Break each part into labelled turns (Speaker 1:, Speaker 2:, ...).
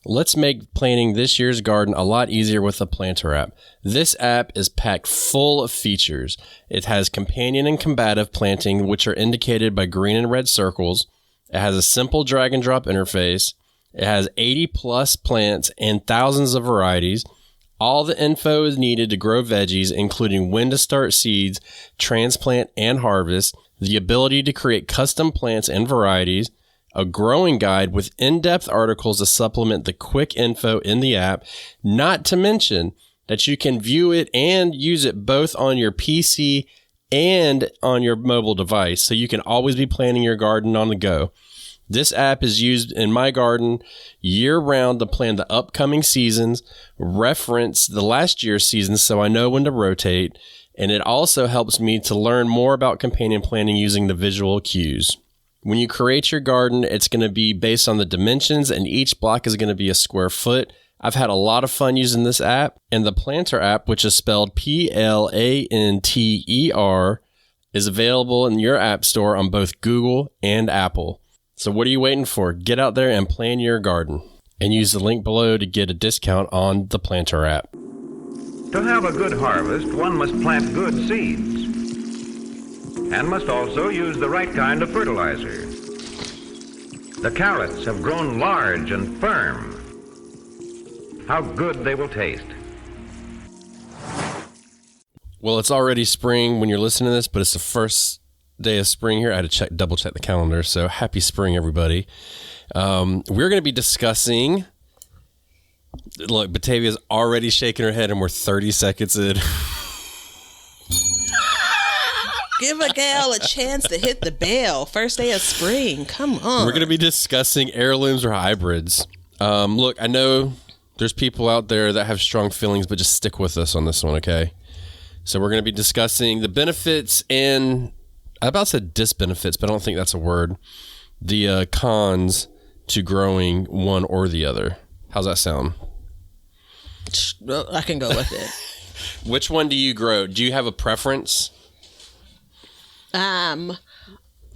Speaker 1: Let's make planting this year's garden a lot easier with the Planter app. This app is packed full of features. It has companion and combative planting, which are indicated by green and red circles. It has a simple drag and drop interface. It has 80 plus plants and thousands of varieties. All the info is needed to grow veggies, including when to start seeds, transplant, and harvest, the ability to create custom plants and varieties, a growing guide with in-depth articles to supplement the quick info in the app, not to mention that you can view it and use it both on your PC and on your mobile device, so you can always be planting your garden on the go. This app is used in my garden year-round to plan the upcoming seasons, reference the last year's seasons so I know when to rotate, and it also helps me to learn more about companion planting using the visual cues. When you create your garden, it's going to be based on the dimensions, and each block is going to be a square foot. I've had a lot of fun using this app, and the Planter app, which is spelled Planter, is available in your app store on both Google and Apple. So what are you waiting for? Get out there and plan your garden, and use the link below to get a discount on the Planter app.
Speaker 2: To have a good harvest, one must plant good seeds, and must also use the right kind of fertilizer. The carrots have grown large and firm. How good they will taste.
Speaker 1: Well, it's already spring when you're listening to this, but it's the first day of spring here. I had to double check the calendar, so happy spring, everybody. We're going to be discussing... Look, Batavia's already shaking her head, and we're 30 seconds in.
Speaker 3: Give a gal a chance to hit the bell. First day of spring. Come on.
Speaker 1: We're going to be discussing heirlooms or hybrids. Look, I know there's people out there that have strong feelings, but just stick with us on this one, okay? So we're going to be discussing the benefits and, I about said disbenefits, but I don't think that's a word, the cons to growing one or the other. How's that sound?
Speaker 3: Well, I can go with it.
Speaker 1: Which one do you grow? Do you have a preference?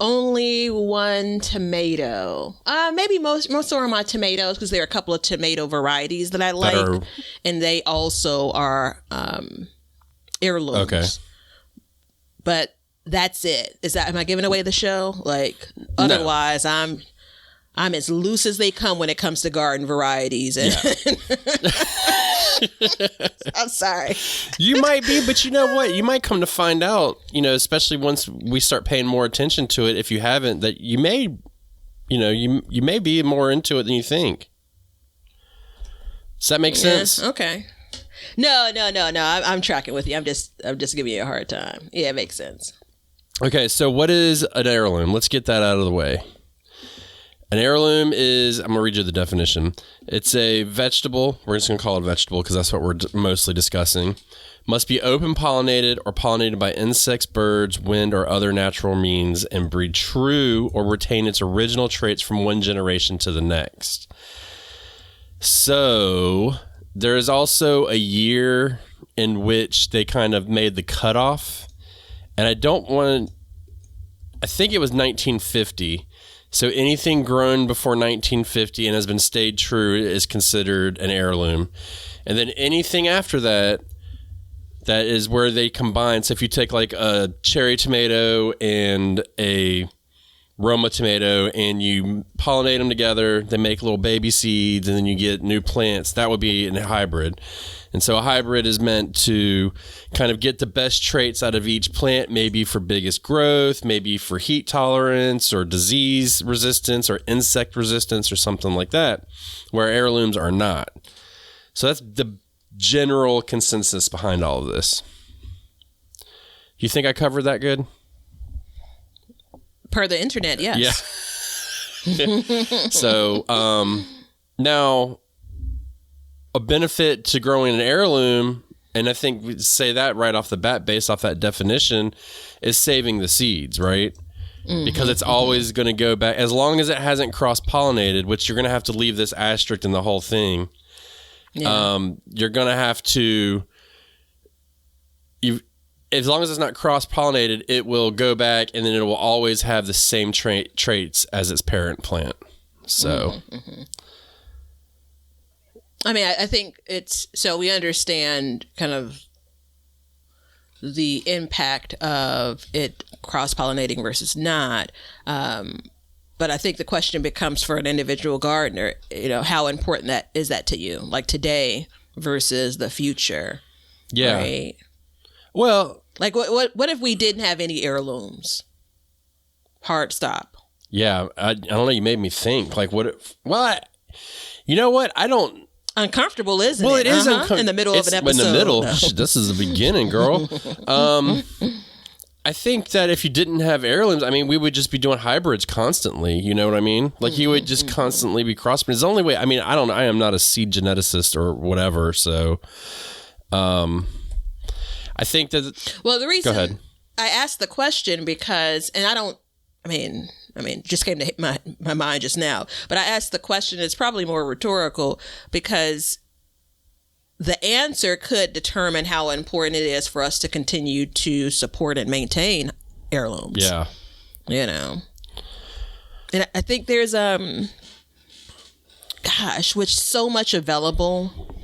Speaker 3: Only one tomato. Maybe most are my tomatoes, because there are a couple of tomato varieties that I like, and they also are heirlooms. Okay, but that's it. Am I giving away the show? Like, otherwise, no. I'm as loose as they come when it comes to garden varieties. And I'm sorry.
Speaker 1: You might be, but you know what? You might come to find out, especially once we start paying more attention to it, if you haven't, that you may, you may be more into it than you think. Does that make sense?
Speaker 3: Okay. No. I'm tracking with you. I'm just giving you a hard time. Yeah, it makes sense.
Speaker 1: Okay, so what is an heirloom? Let's get that out of the way. An heirloom is, I'm going to read you the definition. It's a vegetable. We're just going to call it a vegetable because that's what we're mostly discussing. Must be open pollinated or pollinated by insects, birds, wind, or other natural means, and breed true or retain its original traits from one generation to the next. So there is also a year in which they kind of made the cutoff. And I think it was 1950. So anything grown before 1950 and has been stayed true is considered an heirloom. And then anything after that is where they combine. So if you take like a cherry tomato and a Roma tomato and you pollinate them together, they make little baby seeds, and then you get new plants, that would be a hybrid. And so a hybrid is meant to kind of get the best traits out of each plant, maybe for biggest growth, maybe for heat tolerance or disease resistance or insect resistance or something like that, where heirlooms are not. So that's the general consensus behind all of this. You think I covered that good?
Speaker 3: Per the internet, yes.
Speaker 1: Yeah. So now, a benefit to growing an heirloom, and I think we'd say that right off the bat based off that definition, is saving the seeds, right? Mm-hmm. Because it's always going to go back, as long as it hasn't cross-pollinated, which you're going to have to leave this asterisk in the whole thing. Yeah. You're going to have to, as long as it's not cross-pollinated, it will go back, and then it will always have the same traits as its parent plant. So... Mm-hmm.
Speaker 3: I mean, I think so we understand kind of the impact of it cross-pollinating versus not. But I think the question becomes for an individual gardener, how important that is to you, like today versus the future.
Speaker 1: Yeah.
Speaker 3: Right?
Speaker 1: Well,
Speaker 3: like what if we didn't have any heirlooms? Hard stop.
Speaker 1: Yeah. I don't know. You made me think. Like what? You know what? I don't.
Speaker 3: Uncomfortable, isn't it?
Speaker 1: Well, it is uncomfortable.
Speaker 3: In the middle of an episode.
Speaker 1: In the middle.
Speaker 3: No.
Speaker 1: This is the beginning, girl. I think that if you didn't have heirlooms, I mean, we would just be doing hybrids constantly. You know what I mean? Like you would just constantly be crossbreeding. It's the only way. I mean, I am not a seed geneticist or whatever. So, I think that.
Speaker 3: Well, the reason
Speaker 1: go ahead.
Speaker 3: I asked the question because, and I mean, just came to my mind just now, but I asked the question, it's probably more rhetorical because the answer could determine how important it is for us to continue to support and maintain heirlooms.
Speaker 1: Yeah.
Speaker 3: And I think there's, with so much available,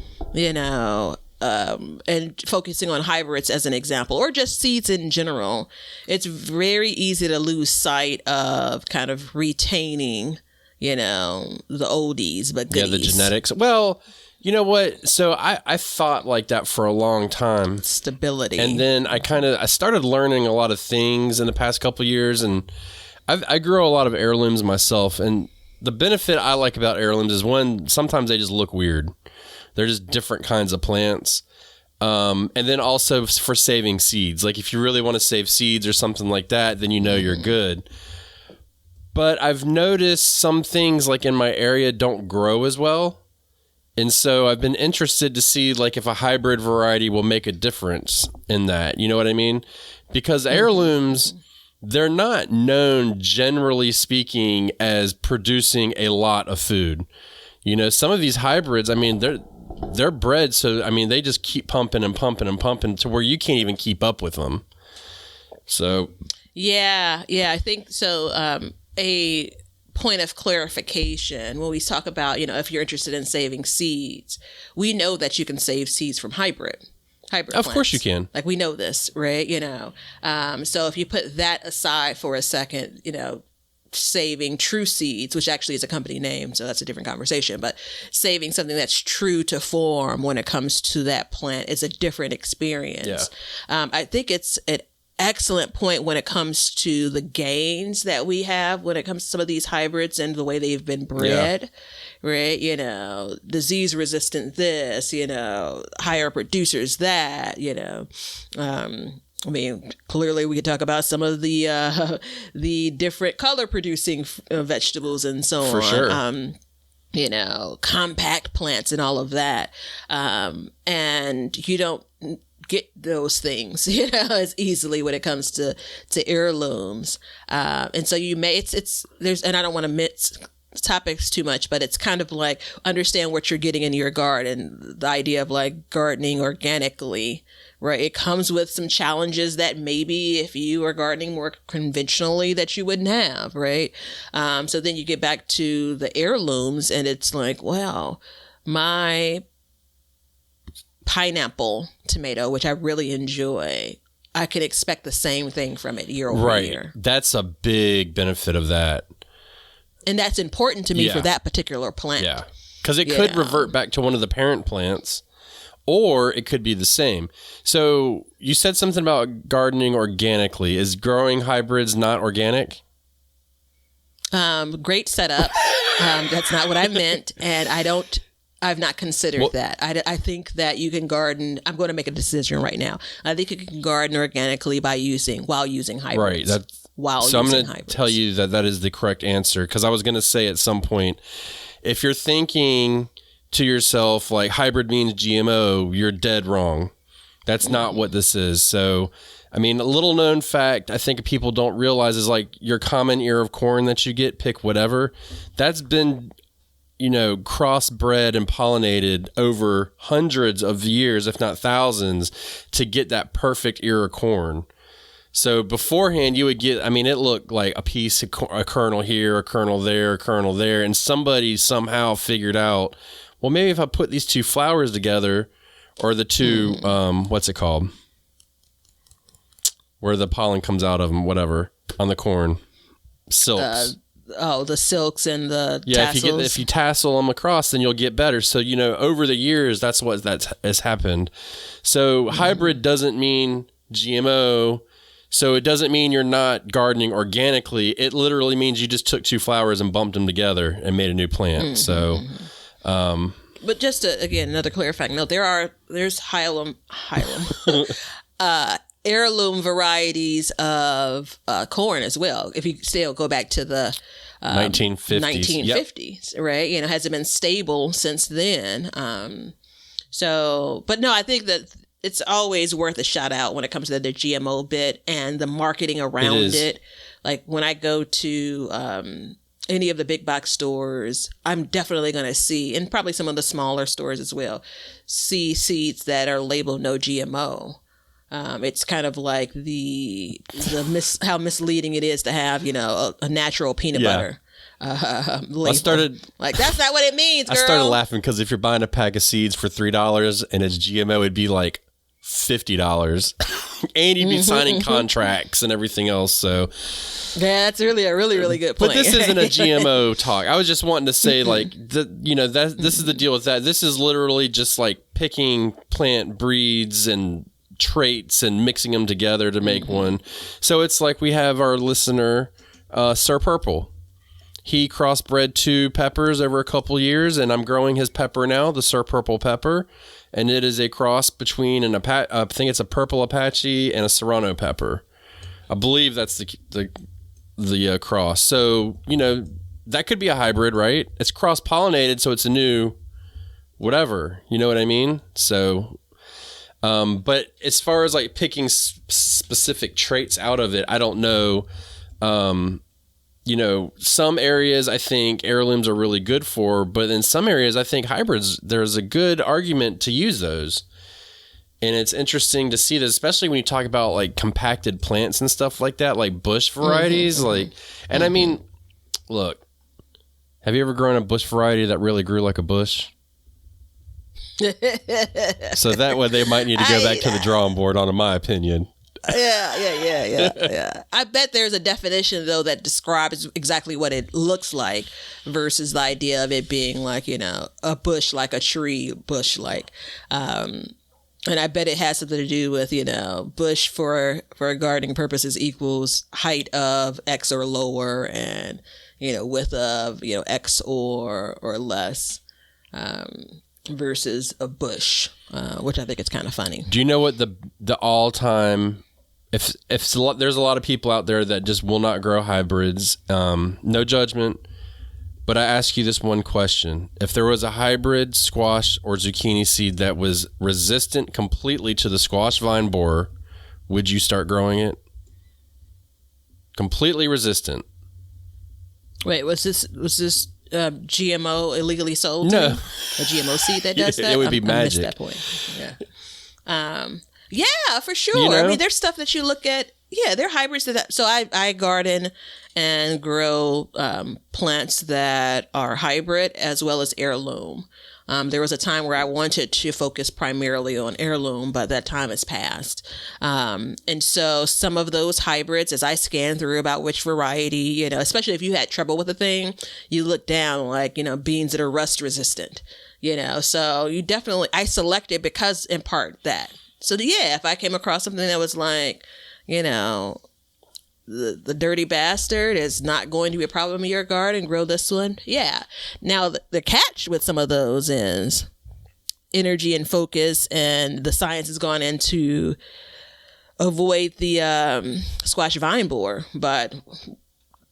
Speaker 3: and focusing on hybrids as an example, or just seeds in general, it's very easy to lose sight of kind of retaining, the oldies, but goodies.
Speaker 1: Yeah, the genetics. Well, you know what? So I thought like that for a long time.
Speaker 3: Stability.
Speaker 1: And then I started learning a lot of things in the past couple of years, and I grow a lot of heirlooms myself. And the benefit I like about heirlooms is one, sometimes they just look weird. They're just different kinds of plants. And then also for saving seeds. Like if you really want to save seeds or something like that, then you're good. But I've noticed some things like in my area don't grow as well. And so I've been interested to see like if a hybrid variety will make a difference in that. You know what I mean? Because heirlooms, they're not known, generally speaking, as producing a lot of food. Some of these hybrids, I mean, they're bred, so I mean they just keep pumping and pumping and pumping to where you can't even keep up with them. So yeah, I think so. A point of clarification when we talk about if you're interested in saving seeds, we know that you can save seeds from hybrid of course you can.
Speaker 3: Like we know this, right? So if you put that aside for a second, saving true seeds, which actually is a company name, so that's a different conversation, but saving something that's true to form when it comes to that plant is a different experience. Yeah. I think it's an excellent point when it comes to the gains that we have when it comes to some of these hybrids and the way they've been bred, right? Disease resistant this, higher producers that, I mean, clearly we could talk about some of the different color producing vegetables and so on.
Speaker 1: For sure.
Speaker 3: Compact plants and all of that. And you don't get those things, as easily when it comes to heirlooms. And so you may, there's, and I don't want to mix topics too much, but it's kind of like understand what you're getting in your garden. The idea of like gardening organically, right? It comes with some challenges that maybe if you are gardening more conventionally that you wouldn't have, right? So then you get back to the heirlooms and it's like, well, my pineapple tomato, which I really enjoy, I could expect the same thing from it year over year.
Speaker 1: That's a big benefit of that.
Speaker 3: And that's important to me for that particular plant.
Speaker 1: Yeah. Because it could revert back to one of the parent plants, or it could be the same. So you said something about gardening organically. Is growing hybrids not organic?
Speaker 3: Great setup. That's not what I meant. And I've not considered that. I think that you can garden. I'm going to make a decision right now. I think you can garden organically while using hybrids. Right. So I'm going to
Speaker 1: tell you that is the correct answer, because I was going to say at some point, if you're thinking to yourself like hybrid means GMO, you're dead wrong. That's not what this is. So, I mean, a little known fact I think people don't realize is like your common ear of corn that you get, pick whatever, that's been crossbred and pollinated over hundreds of years, if not thousands, to get that perfect ear of corn. So beforehand, you would get, I mean, it looked like a piece, a kernel here, a kernel there, and somebody somehow figured out well, maybe if I put these two flowers together, or the two, what's it called? Where the pollen comes out of them, whatever, on the corn. Silks.
Speaker 3: The silks and the tassels.
Speaker 1: If you tassel them across, then you'll get better. So, over the years, that's what has happened. So hybrid doesn't mean GMO. So it doesn't mean you're not gardening organically. It literally means you just took two flowers and bumped them together and made a new plant. So,
Speaker 3: but just to, again, another clarifying note, there's heirloom varieties of corn as well. If you still go back to the
Speaker 1: 1950s,
Speaker 3: yep. Right? Hasn't been stable since then. But no, I think that it's always worth a shout out when it comes to the GMO bit and the marketing around it. Like when I go to any of the big box stores, I'm definitely going to see, and probably some of the smaller stores as well, see seeds that are labeled no GMO. It's kind of like how misleading it is to have, a natural peanut butter. Label. Like that's not what it means, girl.
Speaker 1: I started laughing because if you're buying a pack of seeds for $3 and it's GMO, it'd be like $50, and you'd be signing contracts and everything else. So
Speaker 3: that's really a really good point.
Speaker 1: But this isn't a GMO talk. I was just wanting to say, this is the deal with that. This is literally just like picking plant breeds and traits and mixing them together to make one. So it's like we have our listener, Sir Purple. He crossbred two peppers over a couple years, and I'm growing his pepper now, the Sir Purple pepper, and it is a cross between I think it's a purple Apache and a Serrano pepper. I believe that's the cross. So that could be a hybrid, right? It's cross pollinated, so it's a new whatever. You know what I mean? So. But as far as like picking specific traits out of it, I don't know. Some areas I think heirlooms are really good for, but in some areas I think hybrids, there's a good argument to use those. And it's interesting to see this, especially when you talk about like compacted plants and stuff like that, like bush varieties. I mean, look, have you ever grown a bush variety that really grew like a bush? So that way they might need to go back to the drawing board, in my opinion.
Speaker 3: Yeah. I bet there's a definition though that describes exactly what it looks like versus the idea of it being like, a bush, like a tree bush, like, and I bet it has something to do with, bush for gardening purposes equals height of X or lower and, width of, X or less. Versus a bush, which I think is kind of funny.
Speaker 1: Do you know what the all-time, if there's a lot of people out there that just will not grow hybrids, no judgment, but I ask you this one question. If there was a hybrid squash or zucchini seed that was resistant completely to the squash vine borer, would you start growing it? Completely resistant.
Speaker 3: Wait, was this GMO illegally sold?
Speaker 1: No,
Speaker 3: a GMO seed that does that.
Speaker 1: It would be magic.
Speaker 3: I missed that point. Yeah, for sure. I mean, there's stuff that you look at. Yeah, they're hybrids that. So I garden and grow plants that are hybrid as well as heirloom. There was a time where I wanted to focus primarily on heirloom, but that time has passed. And so some of those hybrids, as I scan through about which variety, especially if you had trouble with a thing, you look down like, beans that are rust resistant, so you definitely, I selected because in part that. So yeah, if I came across something that was like, the dirty bastard is not going to be a problem in your garden, grow this one. Yeah. Now the catch with some of those is energy and focus, and the science has gone into avoid the squash vine borer. But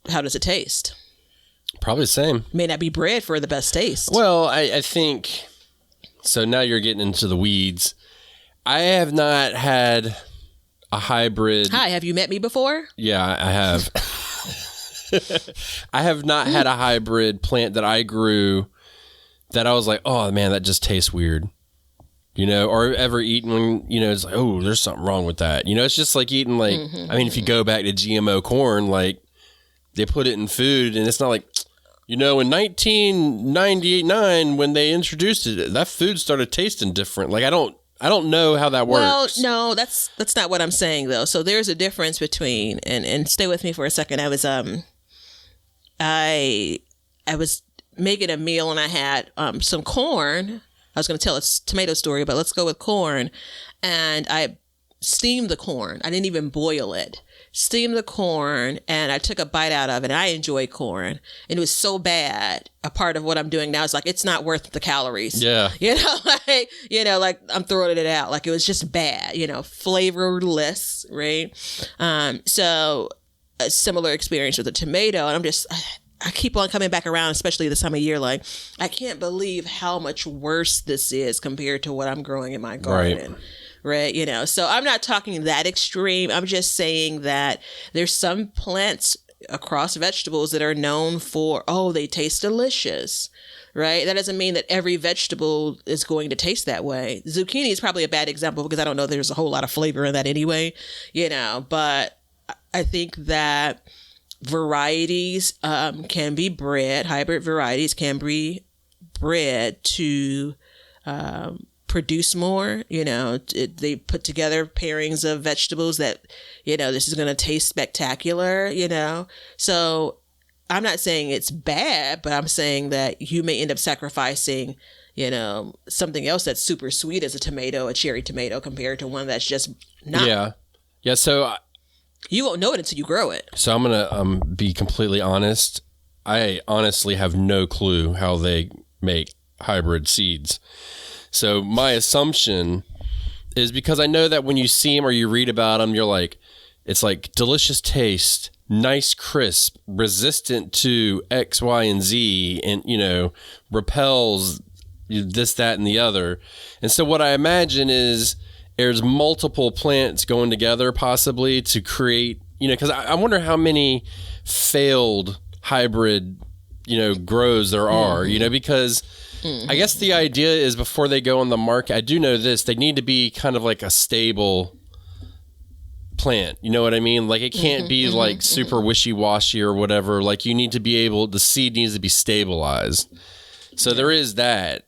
Speaker 3: how does it taste?
Speaker 1: Probably the same.
Speaker 3: May not be bred for the best taste.
Speaker 1: Well, I think so. Now you're getting into the weeds. I have not had a hybrid.
Speaker 3: Hi, have you met me before?
Speaker 1: Yeah, I have. I have not had a hybrid plant that I grew that I was like, oh man, that just tastes weird. Or ever eaten when, it's like, oh, there's something wrong with that. It's just like eating like, I mean, if you go back to GMO corn, like they put it in food and it's not like, in 1998-9 when they introduced it, that food started tasting different. Like I don't know how that works.
Speaker 3: Well, no, that's not what I'm saying though. So there's a difference between and stay with me for a second. I was making a meal and I had some corn. I was going to tell a tomato story, but let's go with corn. And I steamed the corn. I didn't even boil it. Steamed the corn and I took a bite out of it. And I enjoy corn. And it was so bad. A part of what I'm doing now is like, it's not worth the calories.
Speaker 1: Yeah.
Speaker 3: Like I'm throwing it out. Like it was just bad, flavorless, right? So a similar experience with the tomato. And I keep on coming back around, especially this time of year. Like, I can't believe how much worse this is compared to what I'm growing in my garden. Right. So I'm not talking that extreme. I'm just saying that there's some plants across vegetables that are known for, they taste delicious. Right. That doesn't mean that every vegetable is going to taste that way. Zucchini is probably a bad example because I don't know there's a whole lot of flavor in that anyway, but I think that varieties can be bred, hybrid varieties can be bred to produce more. They put together pairings of vegetables that, this is going to taste spectacular, So I'm not saying it's bad, but I'm saying that you may end up sacrificing, something else that's super sweet as a tomato, a cherry tomato, compared to one that's just not.
Speaker 1: Yeah. So
Speaker 3: you won't know it until you grow it.
Speaker 1: So I'm going to be completely honest. I honestly have no clue how they make hybrid seeds. So my assumption is because I know that when you see them or you read about them, you're like, it's like delicious taste, nice crisp, resistant to X, Y, and Z, and, repels this, that, and the other. And so what I imagine is there's multiple plants going together possibly to create, because I wonder how many failed hybrid, grows there are, because I guess the idea is before they go on the market, I do know this, they need to be kind of like a stable plant. You know what I mean? Like it can't be like super wishy-washy or whatever. Like you need to be the seed needs to be stabilized. So there is that.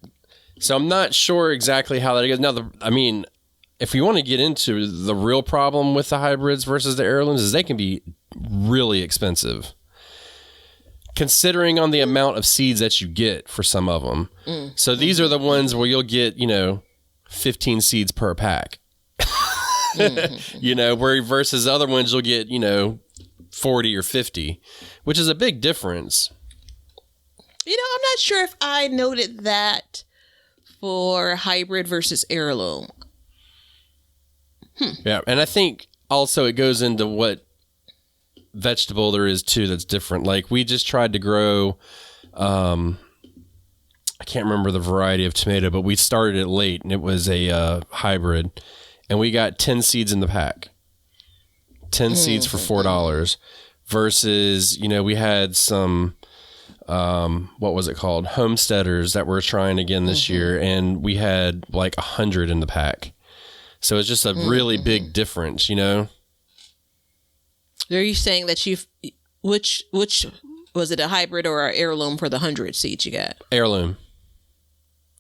Speaker 1: So I'm not sure exactly how that goes. Now, if we want to get into the real problem with the hybrids versus the heirlooms is they can be really expensive. Considering on the amount of seeds that you get for some of them. So these are the ones where you'll get, 15 seeds per pack. Where versus other ones you'll get, 40 or 50, which is a big difference.
Speaker 3: I'm not sure if I noted that for hybrid versus heirloom.
Speaker 1: Yeah, and I think also it goes into what vegetable there is too that's different. Like we just tried to grow, I can't remember the variety of tomato, but we started it late and it was a hybrid, and we got 10 seeds in the pack. 10 seeds for $4 versus, we had some, what was it called? Homesteaders that we're trying again this year, and we had like 100 in the pack. So it's just a really big difference, Are you saying that
Speaker 3: which was it, a hybrid or an heirloom for the 100 seeds you got?
Speaker 1: Heirloom.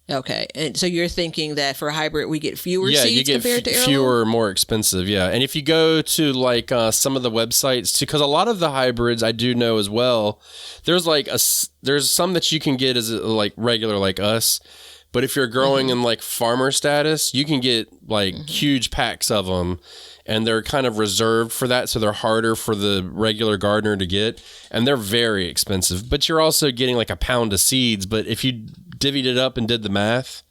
Speaker 3: Okay. And so you're thinking that for a hybrid, we get fewer seeds compared to heirloom?
Speaker 1: Fewer, more expensive. Yeah. And if you go to like some of the websites too, because a lot of the hybrids I do know as well, there's some that you can get as like regular like us. But if you're growing in like farmer status, you can get like huge packs of them, and they're kind of reserved for that. So they're harder for the regular gardener to get, and they're very expensive, but you're also getting like a pound of seeds. But if you divvied it up and did the math,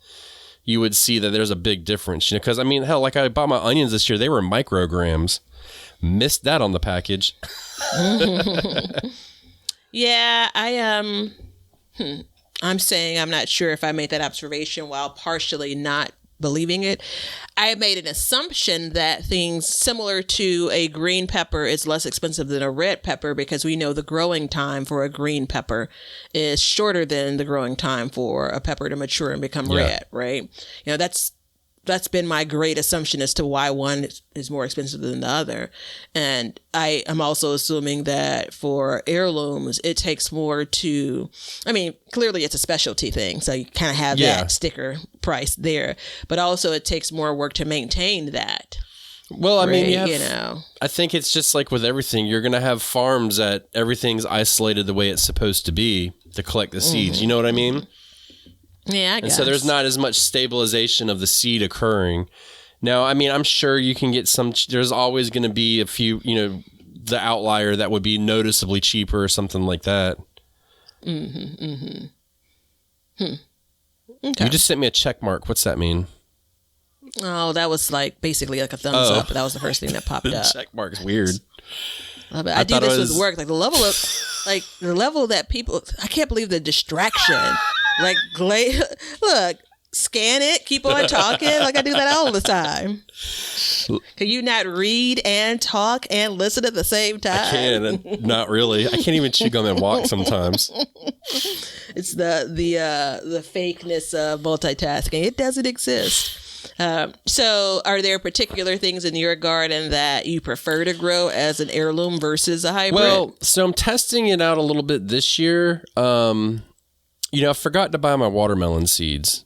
Speaker 1: you would see that there's a big difference, because hell, like I bought my onions this year, they were micrograms. Missed that on the package.
Speaker 3: Yeah, I'm saying I'm not sure if I made that observation while partially not believing it. I made an assumption that things similar to a green pepper is less expensive than a red pepper, because we know the growing time for a green pepper is shorter than the growing time for a pepper to mature and become red, right? That's that's been my great assumption as to why one is more expensive than the other. And I am also assuming that for heirlooms, it takes more to, I mean, clearly it's a specialty thing. So you kind of have that sticker price there, but also it takes more work to maintain that.
Speaker 1: Well, I mean, I think it's just like with everything. You're going to have farms that everything's isolated the way it's supposed to be to collect the seeds. You know what I mean?
Speaker 3: Yeah, I guess.
Speaker 1: And so there's not as much stabilization of the seed occurring. Now, I mean, I'm sure you can get some, there's always going to be a few, the outlier that would be noticeably cheaper or something like that.
Speaker 3: Okay.
Speaker 1: You just sent me a check mark. What's that mean?
Speaker 3: Oh, that was like basically like a thumbs up. That was the first thing that popped up.
Speaker 1: Check mark's weird.
Speaker 3: I do this with work. Like the level that people, I can't believe the distraction. Like, look, scan it, keep on talking. Like I do that all the time. Can you not read and talk and listen at the same time?
Speaker 1: I can, not really. I can't even chew gum and walk sometimes.
Speaker 3: It's the fakeness of multitasking. It doesn't exist. So are there particular things in your garden that you prefer to grow as an heirloom versus a hybrid?
Speaker 1: Well, so I'm testing it out a little bit this year. I forgot to buy my watermelon seeds.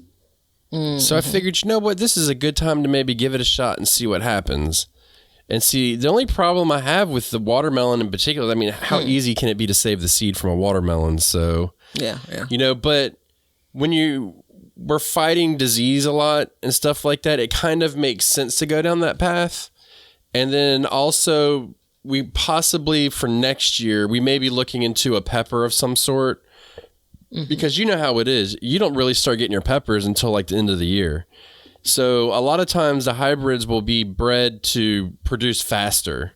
Speaker 1: So I figured, you know what, this is a good time to maybe give it a shot and see what happens. And see, the only problem I have with the watermelon in particular, I mean, how easy can it be to save the seed from a watermelon? So,
Speaker 3: yeah.
Speaker 1: But when we're fighting disease a lot and stuff like that, it kind of makes sense to go down that path. And then also, we possibly, for next year, we may be looking into a pepper of some sort. Because you know how it is. You don't really start getting your peppers until like the end of the year. So a lot of times the hybrids will be bred to produce faster.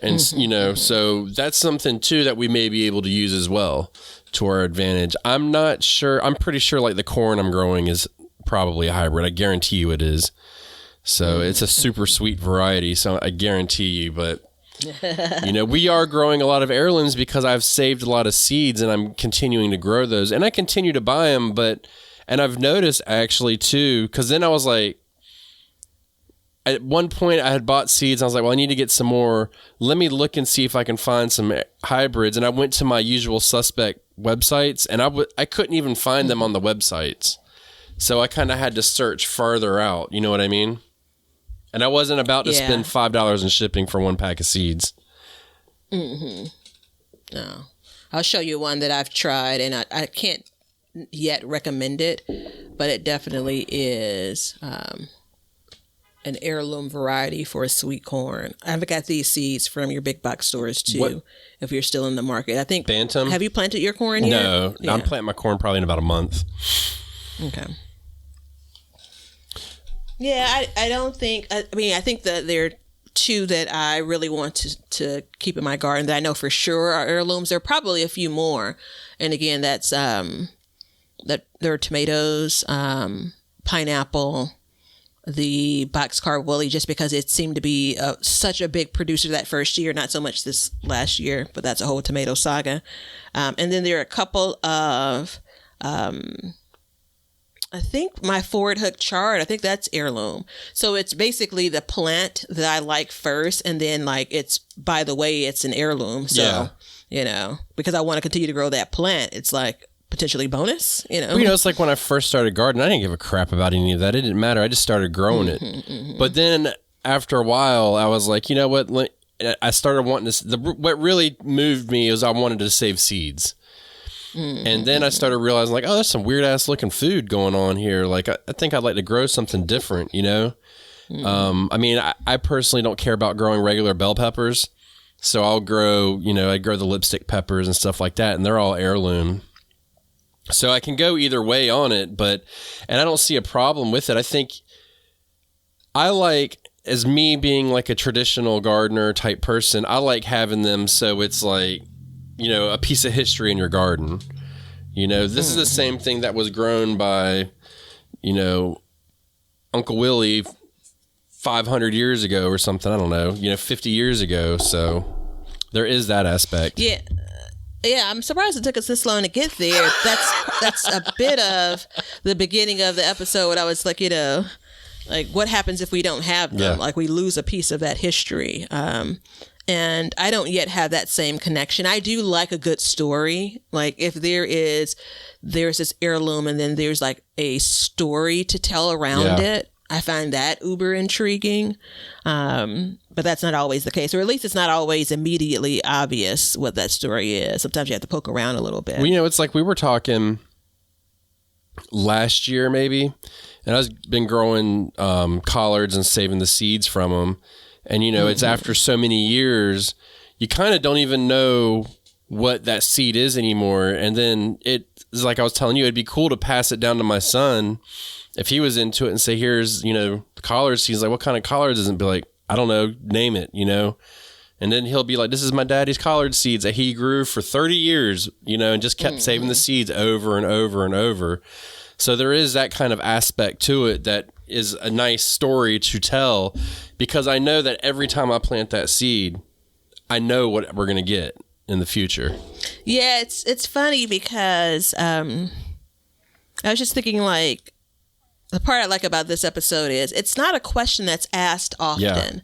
Speaker 1: And, so that's something too that we may be able to use as well to our advantage. I'm not sure. I'm pretty sure like the corn I'm growing is probably a hybrid. I guarantee you it is. So it's a super sweet variety. So I guarantee you, but we are growing a lot of heirlooms because I've saved a lot of seeds and I'm continuing to grow those, and I continue to buy them. And I've noticed actually too, because then I was like, at one point I had bought seeds. And I was like, well, I need to get some more. Let me look and see if I can find some hybrids. And I went to my usual suspect websites, and I couldn't even find them on the websites. So I kind of had to search farther out. You know what I mean? And I wasn't about to spend $5 in shipping for one pack of seeds.
Speaker 3: No. I'll show you one that I've tried, and I can't yet recommend it, but it definitely is an heirloom variety for a sweet corn. I've got these seeds from your big box stores, too, if you're still in the market. I think...
Speaker 1: Bantam?
Speaker 3: Have you planted your corn yet?
Speaker 1: No. I'm planting my corn probably in about a month.
Speaker 3: Okay. Yeah, I don't think, I think that there are two that I really want to keep in my garden that I know for sure are heirlooms. There are probably a few more. And again, that's, that there are tomatoes, pineapple, the boxcar woolly, just because it seemed to be such a big producer that first year, not so much this last year, but that's a whole tomato saga. And then there are a couple of, I think my forward hook chard, I think that's heirloom. So it's basically the plant that I like first, and then like it's, by the way, it's an heirloom. So, because I want to continue to grow that plant, it's like potentially bonus,
Speaker 1: Well, it's like when I first started gardening, I didn't give a crap about any of that. It didn't matter. I just started growing it. But then after a while, I was like, you know what? I started wanting to, what really moved me is I wanted to save seeds. And then I started realizing, like, oh, there's some weird ass looking food going on here. Like, I think I'd like to grow something different, I personally don't care about growing regular bell peppers. So I'll grow, I grow the lipstick peppers and stuff like that, and they're all heirloom. So I can go either way on it, and I don't see a problem with it. I think I like, as me being like a traditional gardener type person, I like having them so it's like, a piece of history in your garden. This is the same thing that was grown by, Uncle Willie 500 years ago or something. I don't know, 50 years ago. So there is that aspect.
Speaker 3: Yeah. Yeah, I'm surprised it took us this long to get there. That's a bit of the beginning of the episode. I was like, Like, what happens if we don't have them?
Speaker 1: Yeah.
Speaker 3: Like, we lose a piece of that history. And I don't yet have that same connection. I do like a good story. Like, if there's this heirloom and then there's like a story to tell around it, I find that uber intriguing. But that's not always the case, or at least it's not always immediately obvious what that story is. Sometimes you have to poke around a little bit.
Speaker 1: Well, you know, it's like we were talking last year maybe, and I've been growing collards and saving the seeds from them. And, you know, it's after so many years, you kind of don't even know what that seed is anymore. And then it's like I was telling you, it'd be cool to pass it down to my son if he was into it and say, here's, you know, collards. He's like, what kind of collards is it? And be like, I don't know, name it, you know. And then he'll be like, this is my daddy's collard seeds that he grew for 30 years, you know, and just kept saving the seeds over and over and over. So there is that kind of aspect to it that is a nice story to tell, because I know that every time I plant that seed, I know what we're going to get in the future.
Speaker 3: Yeah, it's funny because I was just thinking, like, the part I like about this episode is it's not a question that's asked often.
Speaker 1: Yeah.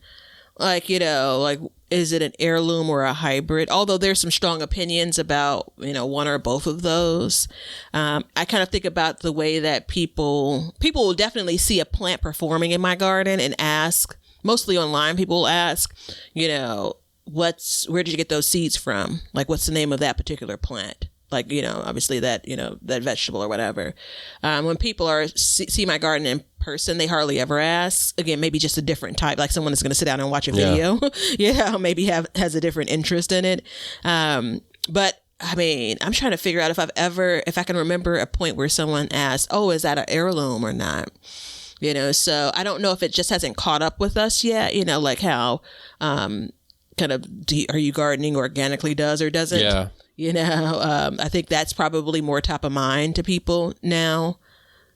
Speaker 3: Like, you know, like, is it an heirloom or a hybrid? Although there's some strong opinions about, you know, one or both of those. I kind of think about the way that people will definitely see a plant performing in my garden and ask, mostly online, people will ask, you know, where did you get those seeds from? Like, what's the name of that particular plant? Like, you know, obviously that, you know, that vegetable or whatever. When people see my garden in person, they hardly ever ask. Again, maybe just a different type, like someone that's going to sit down and watch a video. Maybe has a different interest in it. But I mean, I'm trying to figure out if I can remember a point where someone asked, oh, is that an heirloom or not? You know, so I don't know if it just hasn't caught up with us yet, you know, like how kind of are you gardening organically does or doesn't?
Speaker 1: Yeah.
Speaker 3: You know, I think that's probably more top of mind to people now.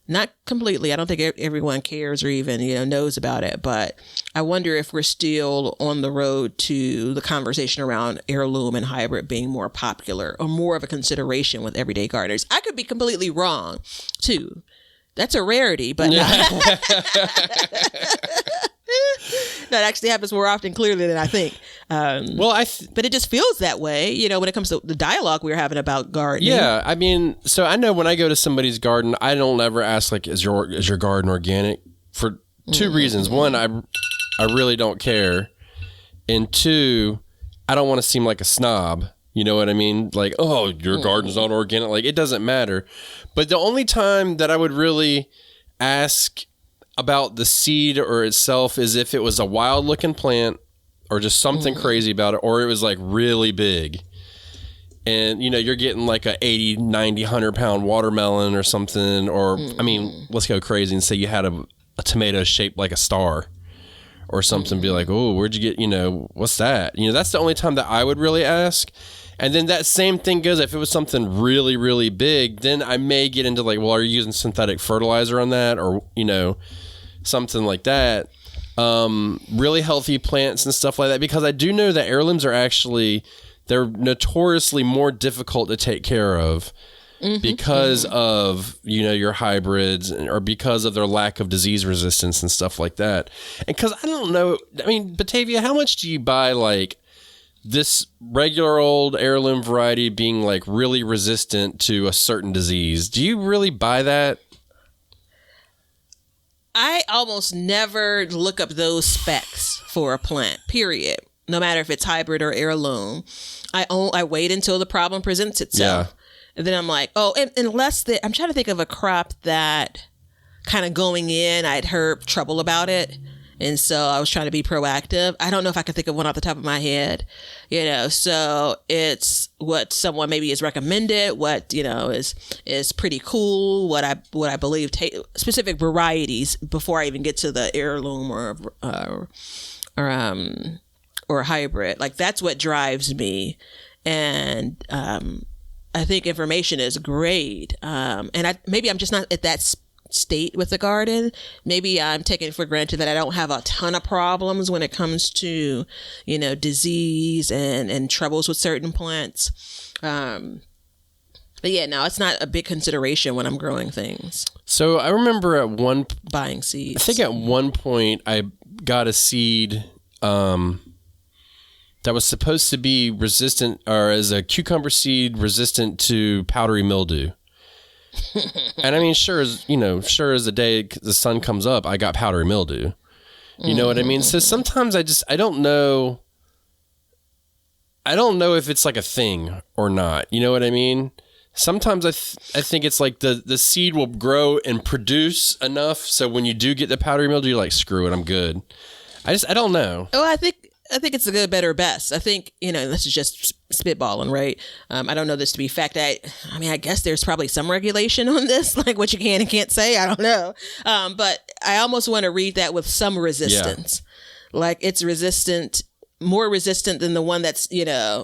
Speaker 3: Not completely. I don't think everyone cares or even, you know, knows about it. But I wonder if we're still on the road to the conversation around heirloom and hybrid being more popular or more of a consideration with everyday gardeners. I could be completely wrong, too. That's a rarity, but that actually happens more often, clearly, than I think. But it just feels that way, you know, when it comes to the dialogue we were having about gardening.
Speaker 1: Yeah, I mean, so I know when I go to somebody's garden, I don't ever ask, like, is your garden organic? For two reasons. One, I really don't care. And two, I don't want to seem like a snob. You know what I mean? Like, oh, your garden's not organic. Like, it doesn't matter. But the only time that I would really ask about the seed or itself is if it was a wild looking plant or just something crazy about it, or it was like really big. And, you know, you're getting like a 80, 90, 100 pound watermelon or something. Or, I mean, let's go crazy and say you had a tomato shaped like a star or something. Be like, oh, where'd you get, you know, what's that? You know, that's the only time that I would really ask. And then that same thing goes, if it was something really, really big, then I may get into like, well, are you using synthetic fertilizer on that? Or, you know, something like that. Really healthy plants and stuff like that. Because I do know that heirlooms are actually, they're notoriously more difficult to take care of because of, you know, your hybrids or because of their lack of disease resistance and stuff like that. And because I don't know, I mean, Batavia, how much do you buy like this regular old heirloom variety being like really resistant to a certain disease? Do you really buy that?
Speaker 3: I almost never look up those specs for a plant, period. No matter if it's hybrid or heirloom. I wait until the problem presents itself. Yeah. And then I'm like, oh, unless I'm trying to think of a crop that kind of going in, I'd heard trouble about it. And so I was trying to be proactive. I don't know if I can think of one off the top of my head, you know, so it's what someone maybe has recommended, what, you know, is pretty cool, what I believe specific varieties before I even get to the heirloom or hybrid. Like, that's what drives me. And I think information is great. And maybe I'm just not at that state with the garden. Maybe I'm taking for granted that I don't have a ton of problems when it comes to, you know, disease and troubles with certain plants. But yeah, no, it's not a big consideration when I'm growing things.
Speaker 1: So I remember
Speaker 3: buying seeds.
Speaker 1: I think at one point I got a seed that was supposed to be resistant, or as a cucumber seed resistant to powdery mildew. And I mean, sure as the day the sun comes up, I got powdery mildew. You know what I mean? So sometimes I don't know. I don't know if it's like a thing or not. You know what I mean? Sometimes I think it's like the seed will grow and produce enough so when you do get the powdery mildew, you're like, screw it, I'm good. I don't know.
Speaker 3: Oh, I think it's the good, better, best. I think, this is just spitballing, right? I don't know this to be fact. I guess there's probably some regulation on this, like what you can and can't say. I don't know. But I almost want to read that with some resistance. Yeah. Like it's more resistant than the one that's,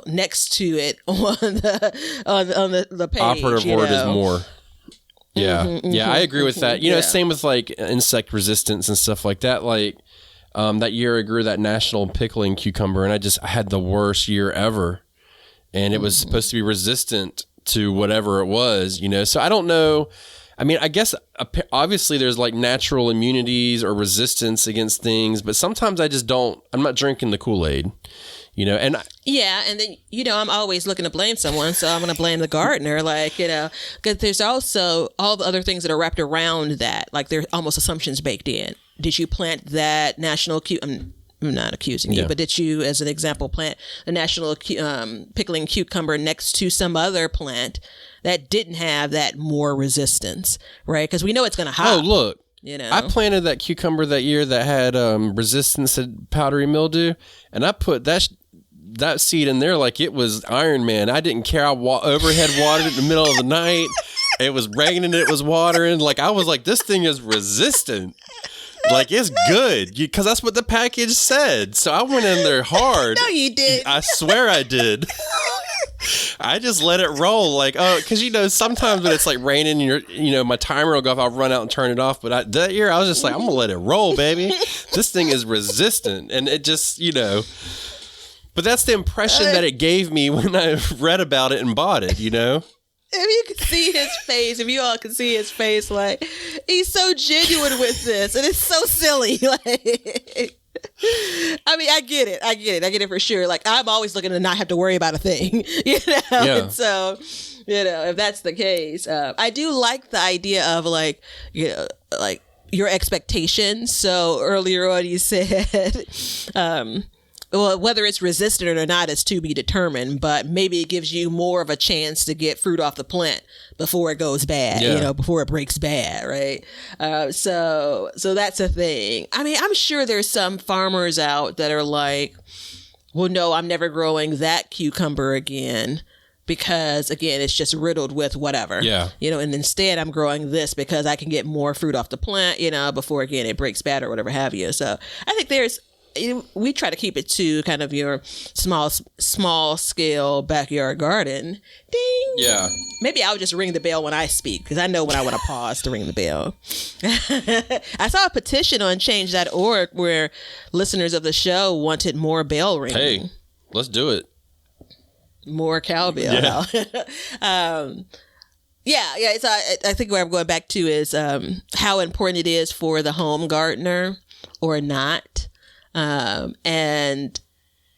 Speaker 3: next to it on the page.
Speaker 1: Operative word is more. Yeah. Yeah, I agree with that. Same with like insect resistance and stuff like that. Like, that year I grew that national pickling cucumber and I had the worst year ever. And it was supposed to be resistant to whatever it was, So I don't know. I mean, I guess obviously there's like natural immunities or resistance against things, but sometimes I'm not drinking the Kool-Aid, and
Speaker 3: and then, I'm always looking to blame someone. So I'm going to blame the gardener, because there's also all the other things that are wrapped around that. Like there's almost assumptions baked in. Did you plant that national I'm not accusing you, but did you, as an example, plant the national pickling cucumber next to some other plant that didn't have that more resistance, right? Because we know it's going to hop.
Speaker 1: Oh, look. I planted that cucumber that year that had resistance to powdery mildew, and I put that seed in there like it was Iron Man. I didn't care. I overhead watered it in the middle of the night. It was raining, it was watering. Like I was like, this thing is resistant. Like, it's good, because that's what the package said. So I went in there hard.
Speaker 3: No, you did.
Speaker 1: I swear I did. I just let it roll. Like, because, sometimes when it's like raining, my timer will go off, I'll run out and turn it off. But that year, I was just like, I'm going to let it roll, baby. This thing is resistant. And it just, But that's the impression that it gave me when I read about it and bought it,
Speaker 3: If you could see his face, if you all could see his face, like, he's so genuine with this, and it's so silly. Like, I mean, I get it for sure. Like, I'm always looking to not have to worry about a thing, Yeah. And so, if that's the case, I do like the idea of like your expectations. So earlier on, you said, well, whether it's resistant or not is to be determined, but maybe it gives you more of a chance to get fruit off the plant before it goes bad, before it breaks bad, right? So that's a thing. I mean, I'm sure there's some farmers out that are like, well, no, I'm never growing that cucumber again because, again, it's just riddled with whatever.
Speaker 1: Yeah.
Speaker 3: And instead I'm growing this because I can get more fruit off the plant, before, again, it breaks bad or whatever have you. So I think we try to keep it to kind of your small scale backyard garden. Ding.
Speaker 1: Yeah.
Speaker 3: Maybe I'll just ring the bell when I speak, because I know when I want to pause to ring the bell. I saw a petition on change.org where listeners of the show wanted more bell ringing.
Speaker 1: Hey, let's do it.
Speaker 3: More cowbell. Yeah. So I think where I'm going back to is how important it is for the home gardener or not. And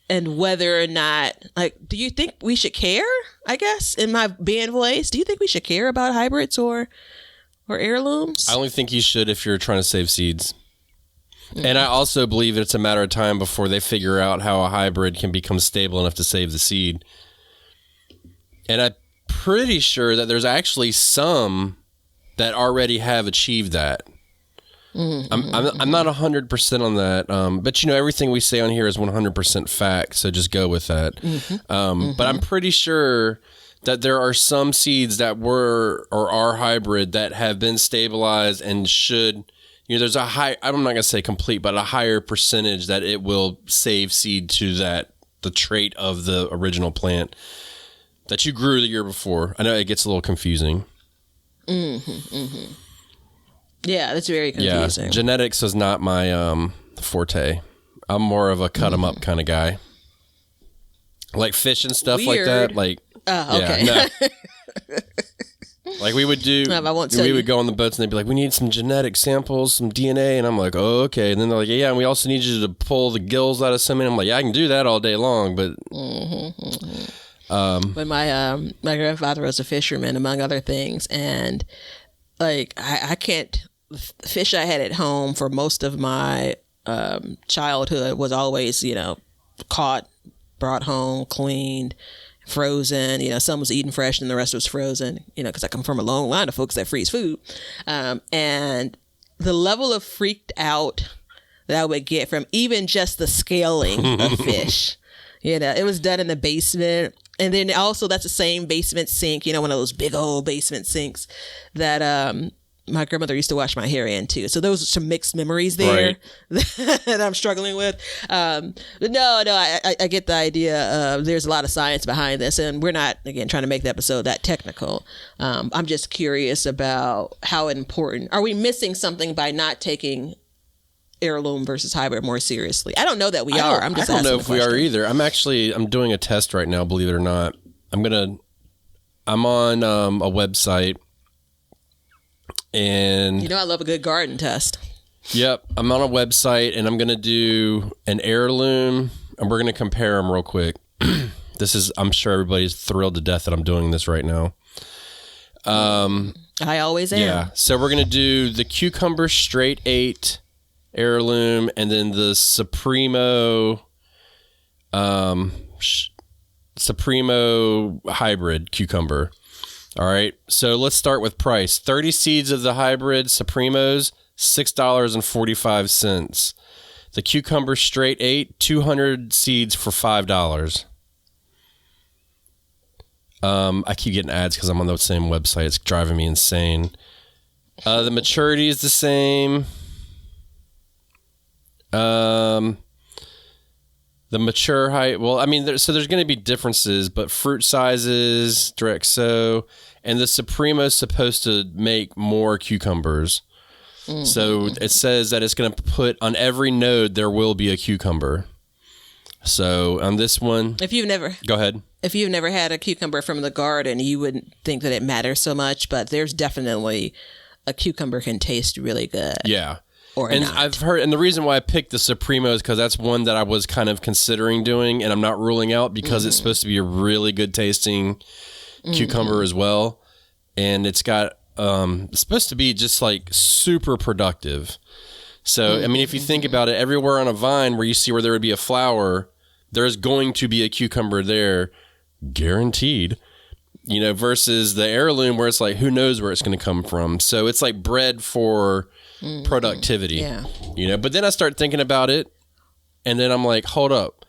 Speaker 3: whether or not, like, do you think we should care? I guess in my band voice, do you think we should care about hybrids or heirlooms?
Speaker 1: I only think you should if you're trying to save seeds. Mm-hmm. And I also believe it's a matter of time before they figure out how a hybrid can become stable enough to save the seed. And I'm pretty sure that there's actually some that already have achieved that. Mm-hmm. I'm not 100% on that, but everything we say on here is 100% fact, so just go with that. Mm-hmm. But I'm pretty sure that there are some seeds that were or are hybrid that have been stabilized and should, there's a high, I'm not going to say complete, but a higher percentage that it will save seed to the trait of the original plant that you grew the year before. I know it gets a little confusing.
Speaker 3: Mm-hmm. Mm-hmm. Yeah, that's very confusing.
Speaker 1: Yeah, genetics is not my forte. I'm more of a cut 'em up kind of guy. Like fish and stuff like that. Like,
Speaker 3: okay.
Speaker 1: Yeah, Like we would do, we would go on the boats and they'd be like, we need some genetic samples, some DNA. And I'm like, oh, okay. And then they're like, yeah, and we also need you to pull the gills out of something. I'm like, yeah, I can do that all day long. But
Speaker 3: but my grandfather was a fisherman, among other things. And like, I can't, the fish I had at home for most of my childhood was always, caught, brought home, cleaned, frozen. Some was eaten fresh and the rest was frozen, because I come from a long line of folks that freeze food. And the level of freaked out that I would get from even just the scaling of fish, it was done in the basement. And then also that's the same basement sink, one of those big old basement sinks that my grandmother used to wash my hair in too. So those are some mixed memories there that I'm struggling with. But no, I get the idea. There's a lot of science behind this, and we're not, again, trying to make the episode that technical. I'm just curious about how important, are we missing something by not taking heirloom versus hybrid more seriously? I don't know that we are. I'm just asking. I don't know
Speaker 1: if we are either. I'm doing a test right now, believe it or not. I'm on a website. And
Speaker 3: I love a good garden test.
Speaker 1: Yep. I'm on a website and I'm going to do an heirloom and we're going to compare them real quick. I'm sure everybody's thrilled to death that I'm doing this right now.
Speaker 3: I always am.
Speaker 1: Yeah. So we're going to do the cucumber straight 8 heirloom and then the Supremo hybrid cucumber. All right, so let's start with price. 30 seeds of the hybrid Supremos, $6.45. The cucumber straight 8, 200 seeds for $5. I keep getting ads because I'm on the same website. It's driving me insane. The maturity is the same. The mature height, well, I mean, there's going to be differences, but fruit sizes, direct sow, and the Supremo is supposed to make more cucumbers. Mm-hmm. So it says that it's going to put on every node, there will be a cucumber. So on this one, go ahead.
Speaker 3: If you've never had a cucumber from the garden, you wouldn't think that it matters so much, but there's definitely a cucumber can taste really good.
Speaker 1: Yeah.
Speaker 3: And
Speaker 1: I've heard, and the reason why I picked the Supremo is because that's one that I was kind of considering doing, and I'm not ruling out because it's supposed to be a really good tasting cucumber as well, and it's got it's supposed to be just like super productive. So I mean, if you think about it, everywhere on a vine where you see where there would be a flower, there's going to be a cucumber there, guaranteed. Versus the heirloom where it's like, who knows where it's going to come from. So it's like bred for productivity.
Speaker 3: Yeah.
Speaker 1: But then I start thinking about it, and then I'm like, hold up,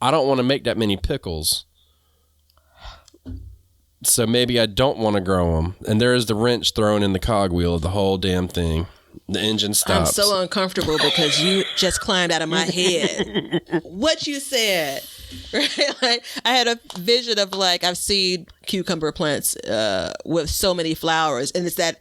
Speaker 1: I don't want to make that many pickles. So maybe I don't want to grow them. And there is the wrench thrown in the cogwheel of the whole damn thing. The engine stops.
Speaker 3: I'm so uncomfortable because you just climbed out of my head. What you said. Right? Like, I had a vision of I've seen cucumber plants with so many flowers, and it's that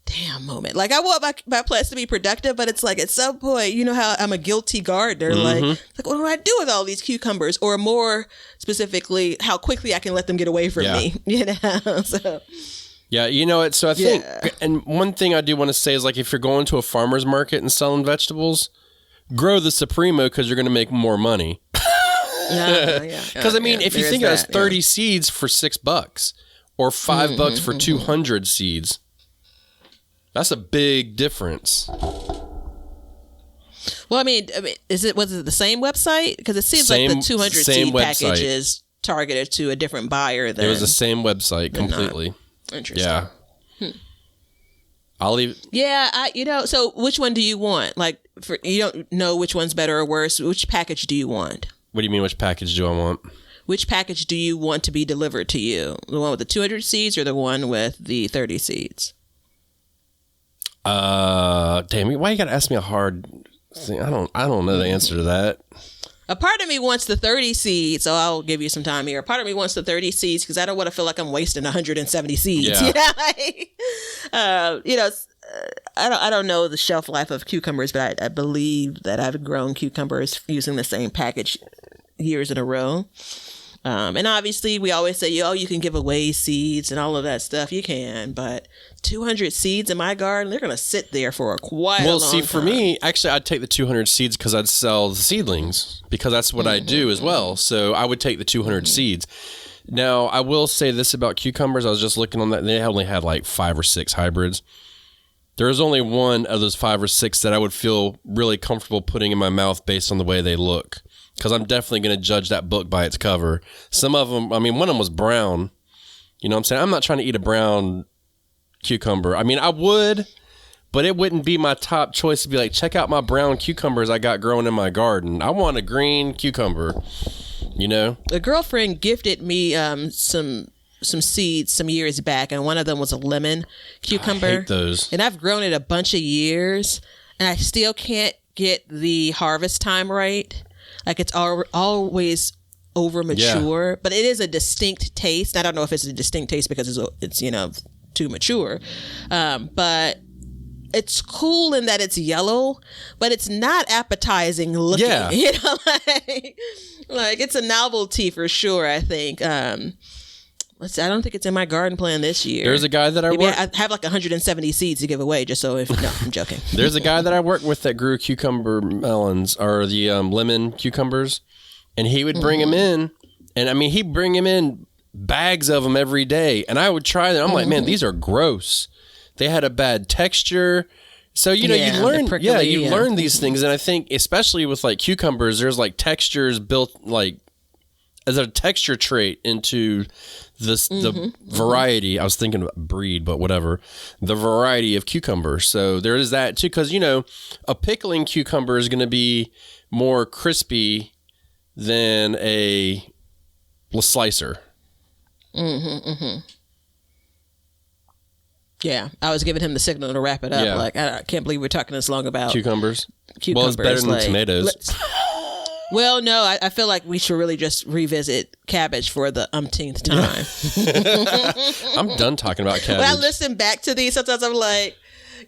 Speaker 3: damn moment. I want my plants to be productive, but it's like at some point, you know how I'm a guilty gardener. Like what do I do with all these cucumbers? Or more specifically, how quickly I can let them get away from me. So.
Speaker 1: Yeah, so I think, and one thing I do want to say is if you're going to a farmer's market and selling vegetables, grow the Supremo because you're going to make more money. Because if you think that's 30 seeds for $6 or $5 for 200 seeds, that's a big difference.
Speaker 3: Well, was it the same website? Because it seems like the 200 seed package is targeted to a different buyer. It
Speaker 1: was the same website completely.
Speaker 3: Interesting.
Speaker 1: Yeah. I'll leave.
Speaker 3: Yeah, so which one do you want? You don't know which one's better or worse. Which package do you want?
Speaker 1: What do you mean, which package do I want?
Speaker 3: Which package do you want to be delivered to you? The one with the 200 seeds or the one with the 30 seeds?
Speaker 1: Damn, why you gotta ask me a hard thing? I don't know the answer to that.
Speaker 3: A part of me wants the 30 seeds, so I'll give you some time here. A part of me wants the 30 seeds because I don't want to feel like I'm wasting 170 seeds.
Speaker 1: Yeah.
Speaker 3: I don't know the shelf life of cucumbers, but I believe that I've grown cucumbers using the same package years in a row. And obviously, we always say, you can give away seeds and all of that stuff. You can, but 200 seeds in my garden, they're going to sit there for quite a long time. Well, see,
Speaker 1: for me, actually, I'd take the 200 seeds because I'd sell the seedlings because that's what I do as well. So I would take the 200 seeds. Now, I will say this about cucumbers. I was just looking on that. They only had like 5 or 6 hybrids. There's only one of those 5 or 6 that I would feel really comfortable putting in my mouth based on the way they look. Because I'm definitely going to judge that book by its cover. Some of them, one of them was brown. You know what I'm saying? I'm not trying to eat a brown cucumber. I mean, I would, but it wouldn't be my top choice to be like, check out my brown cucumbers I got growing in my garden. I want a green cucumber, you know?
Speaker 3: A girlfriend gifted me some seeds some years back, and one of them was a lemon cucumber. I
Speaker 1: hate those.
Speaker 3: And I've grown it a bunch of years, and I still can't get the harvest time right. Like, it's always over mature, but it is a distinct taste. I don't know if it's a distinct taste because it's too mature, but it's cool in that it's yellow, but it's not appetizing looking.
Speaker 1: Yeah.
Speaker 3: Like it's a novelty for sure. I think. Let's see, I don't think it's in my garden plan this year.
Speaker 1: There's a guy that I
Speaker 3: have like 170 seeds to give away, just so no, I'm joking.
Speaker 1: There's a guy that I work with that grew cucumber melons, or the lemon cucumbers, and he would bring them in, and I mean, he'd bring them in bags of them every day, and I would try them. I'm like, man, these are gross. They had a bad texture. So, you learn, you learn these things, and I think especially with like cucumbers, there's like textures built like as a texture trait into the variety. I was thinking about breed, but whatever. The variety of cucumber. So there is that too, because a pickling cucumber is going to be more crispy than a slicer.
Speaker 3: Yeah, I was giving him the signal to wrap it up. Yeah. Like I can't believe we're talking this long about
Speaker 1: cucumbers. Well, it's better than tomatoes.
Speaker 3: Well, no, I feel like we should really just revisit cabbage for the umpteenth time.
Speaker 1: I'm done talking about cabbage.
Speaker 3: When I listen back to these, sometimes I'm like,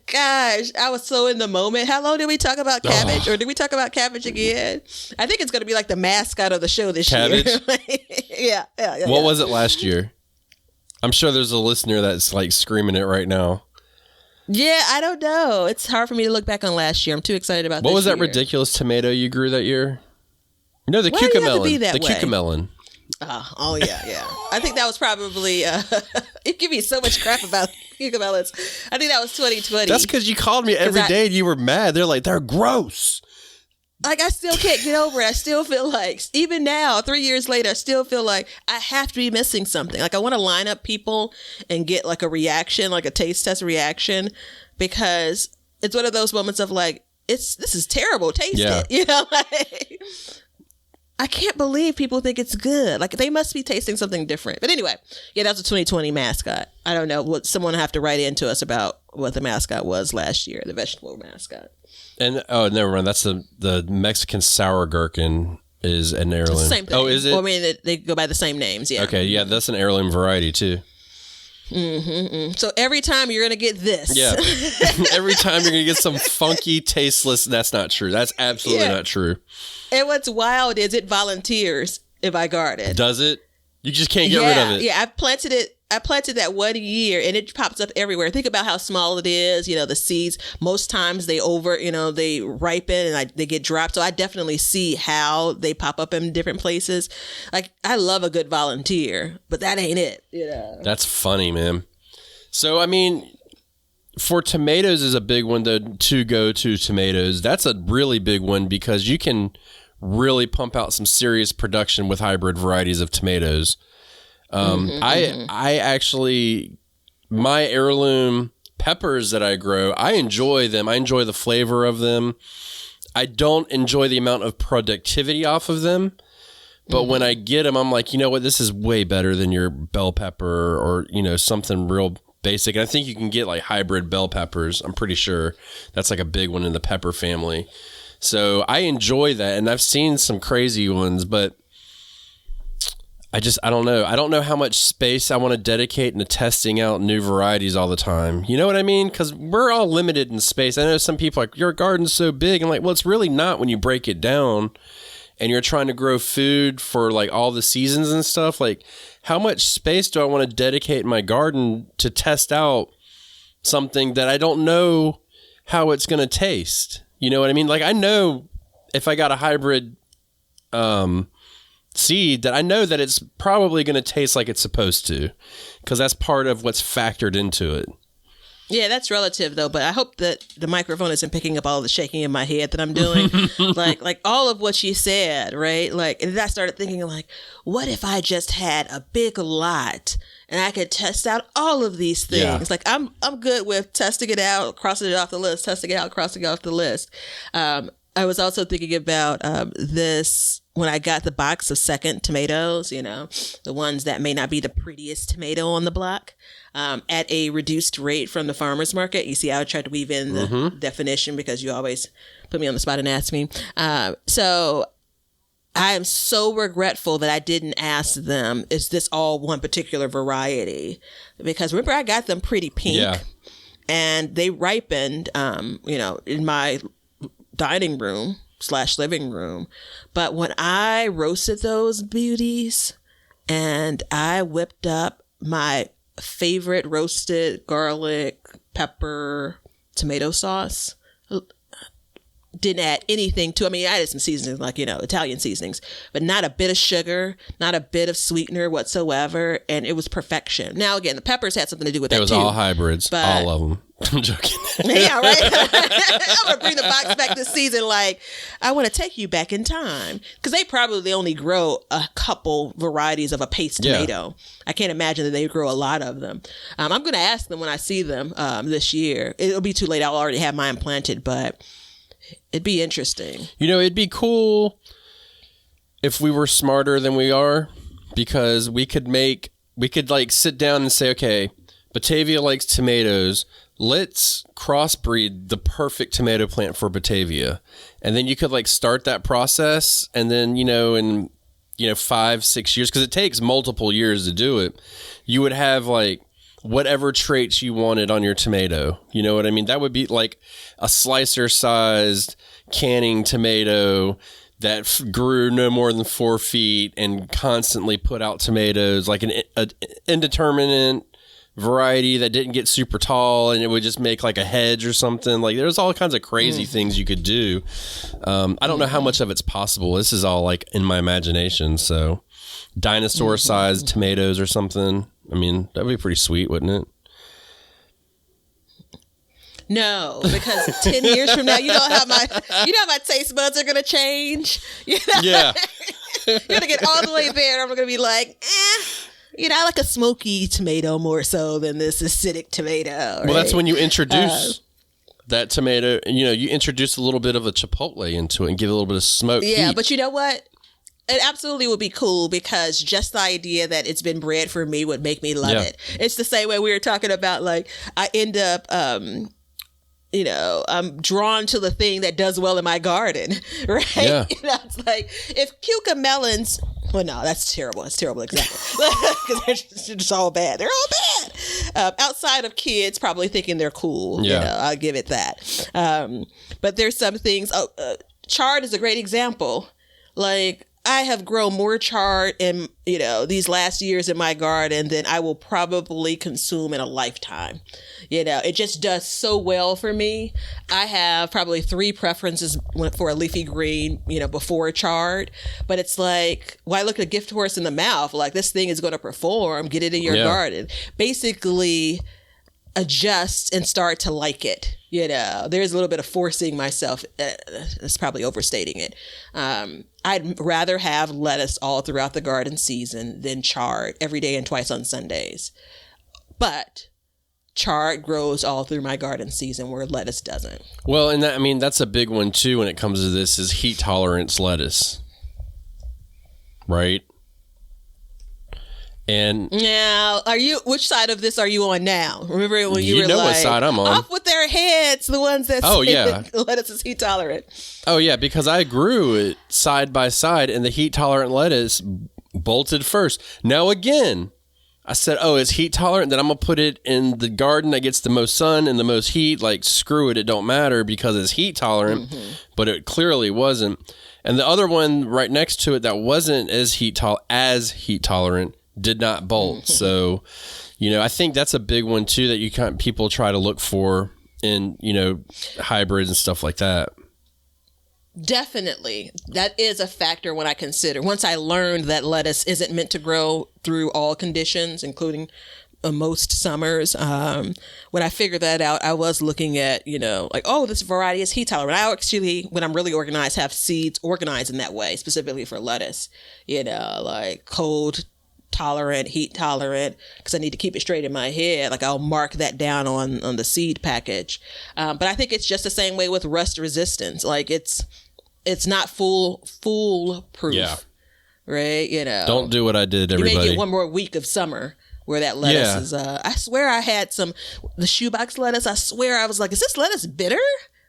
Speaker 3: gosh, I was so in the moment. How long did we talk about cabbage? Or did we talk about cabbage again? I think it's going to be like the mascot of the show this year. Yeah.
Speaker 1: What was it last year? I'm sure there's a listener that's like screaming it right now.
Speaker 3: Yeah, I don't know. It's hard for me to look back on last year. I'm too excited about this
Speaker 1: What was that
Speaker 3: year.
Speaker 1: ridiculous tomato you grew that year? No, the cucamelon. The cucamelon.
Speaker 3: Oh yeah. I think that was probably. You give me so much crap about cucamelons. I think that was 2020.
Speaker 1: That's because you called me every day and you were mad. They're like, they're gross.
Speaker 3: Like, I still can't get over it. I still feel like, even now, 3 years later, I still feel like I have to be missing something. Like, I want to line up people and get like a reaction, like a taste test reaction, because it's one of those moments of like, this is terrible. Taste it. Like, I can't believe people think it's good. Like, they must be tasting something different. But anyway, yeah, that was a 2020 mascot. I don't know. Someone will have to write into us about what the mascot was last year, the vegetable mascot.
Speaker 1: And never mind. That's the Mexican sour gherkin is an heirloom.
Speaker 3: It's the same thing.
Speaker 1: Oh, is it?
Speaker 3: Well, I mean, they go by the same names. Yeah.
Speaker 1: Okay. Yeah, that's an heirloom variety too.
Speaker 3: So every time you're gonna get this.
Speaker 1: Yeah. Every time you're gonna get some funky, tasteless. That's not true. That's absolutely not true.
Speaker 3: And what's wild is it volunteers if I garden.
Speaker 1: Does it? You just can't get rid of it.
Speaker 3: Yeah, I planted that 1 year and it pops up everywhere. Think about how small it is. The seeds, most times they ripen and they get dropped. So I definitely see how they pop up in different places. Like, I love a good volunteer, but that ain't it.
Speaker 1: That's funny, man. So, I mean, for tomatoes is a big one to go to tomatoes. That's a really big one because you can really pump out some serious production with hybrid varieties of tomatoes. I actually, my heirloom peppers that I grow, I enjoy them. I enjoy the flavor of them. I don't enjoy the amount of productivity off of them. But when I get them, I'm like, you know what? This is way better than your bell pepper or, something real basic. And I think you can get like hybrid bell peppers. I'm pretty sure that's like a big one in the pepper family. So I enjoy that. And I've seen some crazy ones, but I don't know. I don't know how much space I want to dedicate into testing out new varieties all the time. You know what I mean? Because we're all limited in space. I know some people are like, your garden's so big. I'm like, well, it's really not when you break it down and you're trying to grow food for like all the seasons and stuff, like how much space do I want to dedicate in my garden to test out something that I don't know how it's going to taste? You know what I mean? Like I know if I got a hybrid seed that I know that it's probably going to taste like it's supposed to, because that's part of what's factored into it.
Speaker 3: Yeah, that's relative though, but I hope that the microphone isn't picking up all the shaking in my head that I'm doing. like all of what you said, right? Like, and then I started thinking like, what if I just had a big lot and I could test out all of these things?
Speaker 1: Yeah.
Speaker 3: Like I'm good with testing it out, crossing it off the list, testing it out, crossing it off the list. I was also thinking about this when I got the box of second tomatoes, you know, the ones that may not be the prettiest tomato on the block, at a reduced rate from the farmer's market. You see, I tried to weave in the definition because you always put me on the spot and ask me. So I am so regretful that I didn't ask them, is this all one particular variety? Because remember, I got them pretty pink and they ripened, you know, in my dining room / living room. But when I roasted those beauties and I whipped up my favorite roasted garlic, pepper, tomato sauce, didn't add anything to, I mean, I added some seasonings, like, you know, Italian seasonings, but not a bit of sugar, not a bit of sweetener whatsoever. And it was perfection. Now, again, the peppers had something to do with that too.
Speaker 1: It was all hybrids, all of them. I'm joking.
Speaker 3: Yeah, right? I'm going to bring the box back this season. Like, I want to take you back in time. Because they probably only grow a couple varieties of a paste tomato. I can't imagine that they grow a lot of them. I'm going to ask them when I see them this year. It'll be too late. I'll already have mine planted, but it'd be interesting.
Speaker 1: You know, it'd be cool if we were smarter than we are, because we could like sit down and say, okay, Batavia likes tomatoes. Let's crossbreed the perfect tomato plant for Batavia. And then you could like start that process. And then, you know, in, 5-6 years, because it takes multiple years to do it, you would have like whatever traits you wanted on your tomato. You know what I mean? That would be like a slicer sized canning tomato that grew no more than 4 feet and constantly put out tomatoes, like an indeterminate variety that didn't get super tall, and it would just make like a hedge or something. Like there's all kinds of crazy things you could do. I don't know how much of it's possible. This is all like in my imagination. So dinosaur sized tomatoes or something. I mean, that'd be pretty sweet, wouldn't it?
Speaker 3: No, because 10 years from now, you know how my taste buds are going to change. You know?
Speaker 1: Yeah.
Speaker 3: You're going to get all the way there. And I'm going to be like, I like a smoky tomato more so than this acidic tomato. Right?
Speaker 1: Well, that's when you introduce that tomato, you introduce a little bit of a chipotle into it and give it a little bit of smoke.
Speaker 3: Yeah,
Speaker 1: heat.
Speaker 3: but you know what? It absolutely would be cool, because just the idea that it's been bred for me would make me love it. It's the same way we were talking about, like, I end up, I'm drawn to the thing that does well in my garden, right?
Speaker 1: Yeah.
Speaker 3: It's like, if cucamelons, well, no, that's terrible. That's a terrible example. Because they're just all bad. They're all bad. Outside of kids probably thinking they're cool.
Speaker 1: Yeah.
Speaker 3: I'll give it that. But there's some things, chard is a great example. Like, I have grown more chard in, these last years in my garden than I will probably consume in a lifetime. It just does so well for me. I have probably 3 preferences for a leafy green, before chard. But it's like, why look a gift horse in the mouth? Like, this thing is going to perform. Get it in your garden. Basically, adjust and start to like it. There's a little bit of forcing myself. That's probably overstating it. I'd rather have lettuce all throughout the garden season than chard every day and twice on Sundays. But chard grows all through my garden season where lettuce doesn't.
Speaker 1: Well, and that's a big one too when it comes to this, is heat tolerance lettuce. Right? And
Speaker 3: now, which side of this are you on now? Remember when you were
Speaker 1: what side I'm on.
Speaker 3: Off with their heads, the ones that say lettuce is heat tolerant.
Speaker 1: Oh yeah, because I grew it side by side, and the heat tolerant lettuce bolted first. Now again, I said, it's heat tolerant, then I'm gonna put it in the garden that gets the most sun and the most heat. Like, screw it, it don't matter because it's heat tolerant. But it clearly wasn't. And the other one right next to it that wasn't as heat tolerant did not bolt. So, I think that's a big one too that people try to look for in, hybrids and stuff like that.
Speaker 3: Definitely. That is a factor when I consider. Once I learned that lettuce isn't meant to grow through all conditions, including most summers. When I figured that out, I was looking at, this variety is heat tolerant. I actually, when I'm really organized, have seeds organized in that way, specifically for lettuce, like cold tolerant, heat tolerant, because I need to keep it straight in my head. Like I'll mark that down on the seed package. But I think it's just the same way with rust resistance. Like it's not foolproof.
Speaker 1: Yeah.
Speaker 3: Right?
Speaker 1: Don't do what I did, everybody.
Speaker 3: You may get one more week of summer where that lettuce is, I swear I had the shoebox lettuce. I swear I was like, is this lettuce bitter?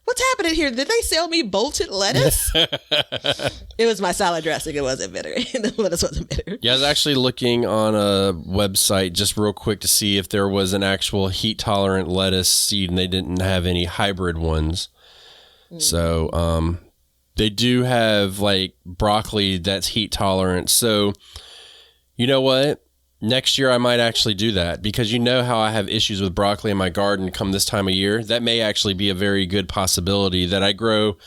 Speaker 3: What's happening here? Did they sell me bolted lettuce? It was my salad dressing. It wasn't bitter. The lettuce wasn't bitter.
Speaker 1: Yeah, I was actually looking on a website just real quick to see if there was an actual heat tolerant lettuce seed, and they didn't have any hybrid ones. So, they do have like broccoli that's heat tolerant. So, you know what? Next year, I might actually do that because how I have issues with broccoli in my garden come this time of year. That may actually be a very good possibility that I grow.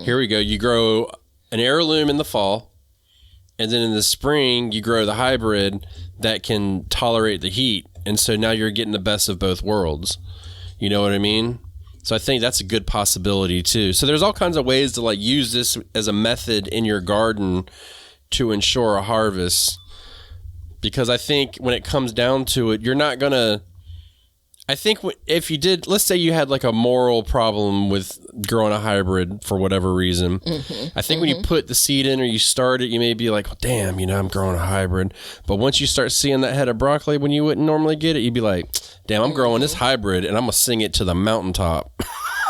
Speaker 1: Here we go. You grow an heirloom in the fall, and then in the spring, you grow the hybrid that can tolerate the heat. And so now you're getting the best of both worlds. You know what I mean? So I think that's a good possibility too. So there's all kinds of ways to like use this as a method in your garden to ensure a harvest. Because I think when it comes down to it, you're not going to, I think if you did, let's say you had like a moral problem with growing a hybrid for whatever reason. I think when you put the seed in or you start it, you may be like, well, damn, I'm growing a hybrid. But once you start seeing that head of broccoli when you wouldn't normally get it, you'd be like, damn, I'm growing this hybrid and I'm going to sing it to the mountaintop.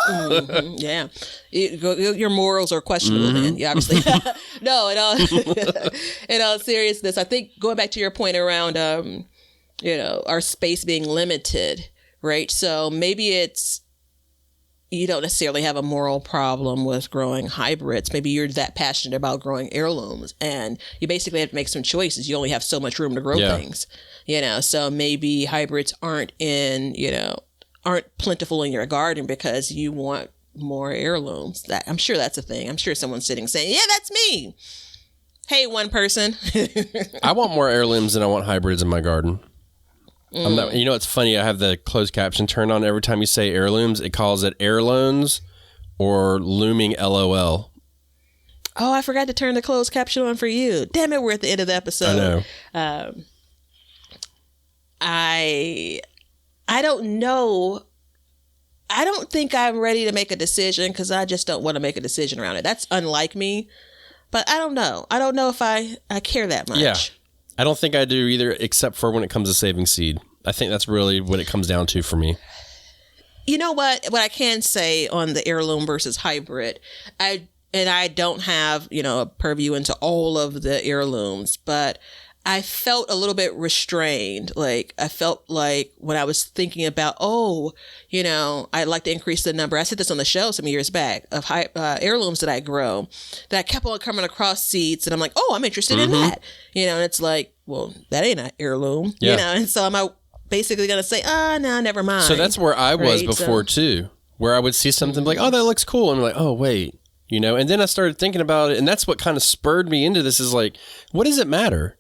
Speaker 3: Yeah. Your morals are questionable then. Yeah, obviously. No, in all seriousness, I think going back to your point around, our space being limited, right? So maybe you don't necessarily have a moral problem with growing hybrids. Maybe you're that passionate about growing heirlooms and you basically have to make some choices. You only have so much room to grow things, so maybe hybrids aren't plentiful in your garden because you want more heirlooms. I'm sure that's a thing. I'm sure someone's sitting saying, yeah, that's me. Hey, one person.
Speaker 1: I want more heirlooms than I want hybrids in my garden. It's funny. I have the closed caption turned on every time you say heirlooms. It calls it heirlooms or looming LOL.
Speaker 3: Oh, I forgot to turn the closed caption on for you. Damn it, we're at the end of the episode.
Speaker 1: I know.
Speaker 3: I don't know. I don't think I'm ready to make a decision because I just don't want to make a decision around it. That's unlike me. But I don't know. I don't know if I care that much.
Speaker 1: Yeah. I don't think I do either, except for when it comes to saving seed. I think that's really what it comes down to for me.
Speaker 3: You know what? What I can say on the heirloom versus hybrid, I don't have, a purview into all of the heirlooms, but I felt a little bit restrained. Like I felt like when I was thinking about, I'd like to increase the number. I said this on the show some years back of heirlooms that I grow, that I kept on coming across seeds, and I'm like, oh, I'm interested in that. And it's like, well, that ain't an heirloom. And so I'm basically gonna say, no, never mind.
Speaker 1: So that's where I was before too, where I would see something like, oh, that looks cool, and I'm like, oh, wait, and then I started thinking about it, and that's what kind of spurred me into this. Is like, what does it matter?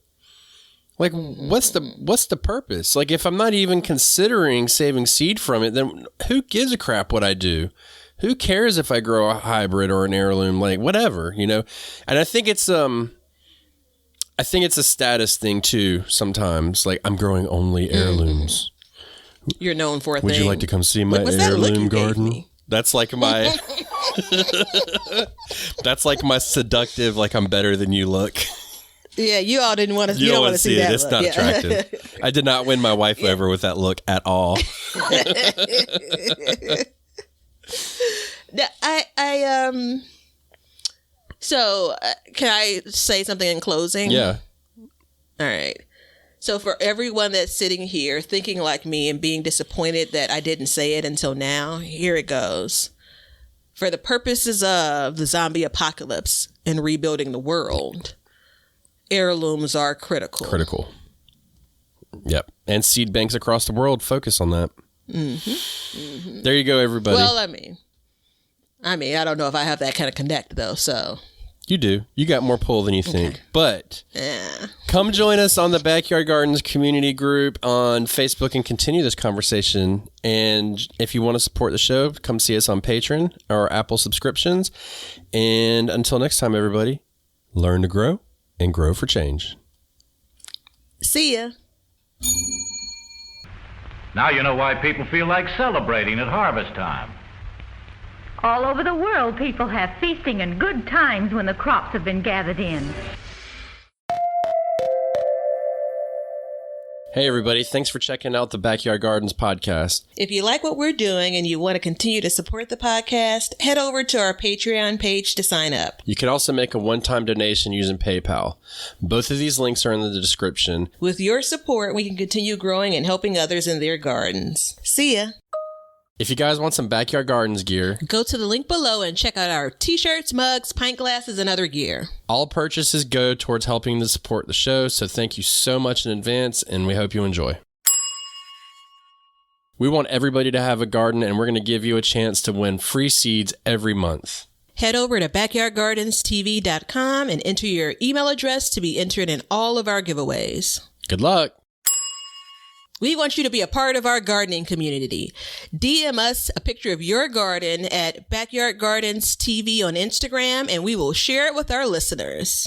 Speaker 1: Like, what's the purpose? Like, if I'm not even considering saving seed from it, then who gives a crap what I do? Who cares if I grow a hybrid or an heirloom? Like, whatever, And I think it's a status thing too. Sometimes, like, I'm growing only heirlooms.
Speaker 3: You're known for a thing.
Speaker 1: Would you like to come see my heirloom garden? That's like my. That's like my seductive. Like, I'm better than you look.
Speaker 3: Yeah, you all didn't want to. You don't want to see that.
Speaker 1: It's not attractive. I did not win my wife over with that look at all.
Speaker 3: So can I say something in closing?
Speaker 1: Yeah.
Speaker 3: All right. So for everyone that's sitting here thinking like me and being disappointed that I didn't say it until now, here it goes. For the purposes of the zombie apocalypse, in rebuilding the world, heirlooms are critical.
Speaker 1: Yep. And seed banks across the world focus on that. There you go, everybody.
Speaker 3: Well, I mean, I don't know if I have that kind of connect, though, so.
Speaker 1: You do. You got more pull than you think. But come join us on the Backyard Gardens community group on Facebook and continue this conversation. And if you want to support the show, come see us on Patreon or Apple subscriptions. And until next time, everybody, learn to grow and grow for change.
Speaker 3: See ya.
Speaker 2: Now you know why people feel like celebrating at harvest time.
Speaker 4: All over the world, people have feasting and good times when the crops have been gathered in.
Speaker 1: Hey, everybody. Thanks for checking out the Backyard Gardens podcast.
Speaker 3: If you like what we're doing and you want to continue to support the podcast, head over to our Patreon page to sign up.
Speaker 1: You can also make a one-time donation using PayPal. Both of these links are in the description.
Speaker 3: With your support, we can continue growing and helping others in their gardens. See ya.
Speaker 1: If you guys want some Backyard Gardens gear,
Speaker 3: go to the link below and check out our t-shirts, mugs, pint glasses, and other gear.
Speaker 1: All purchases go towards helping to support the show, so thank you so much in advance, and we hope you enjoy. We want everybody to have a garden, and we're going to give you a chance to win free seeds every month.
Speaker 3: Head over to backyardgardenstv.com and enter your email address to be entered in all of our giveaways.
Speaker 1: Good luck!
Speaker 3: We want you to be a part of our gardening community. DM us a picture of your garden at Backyard Gardens TV on Instagram, and we will share it with our listeners.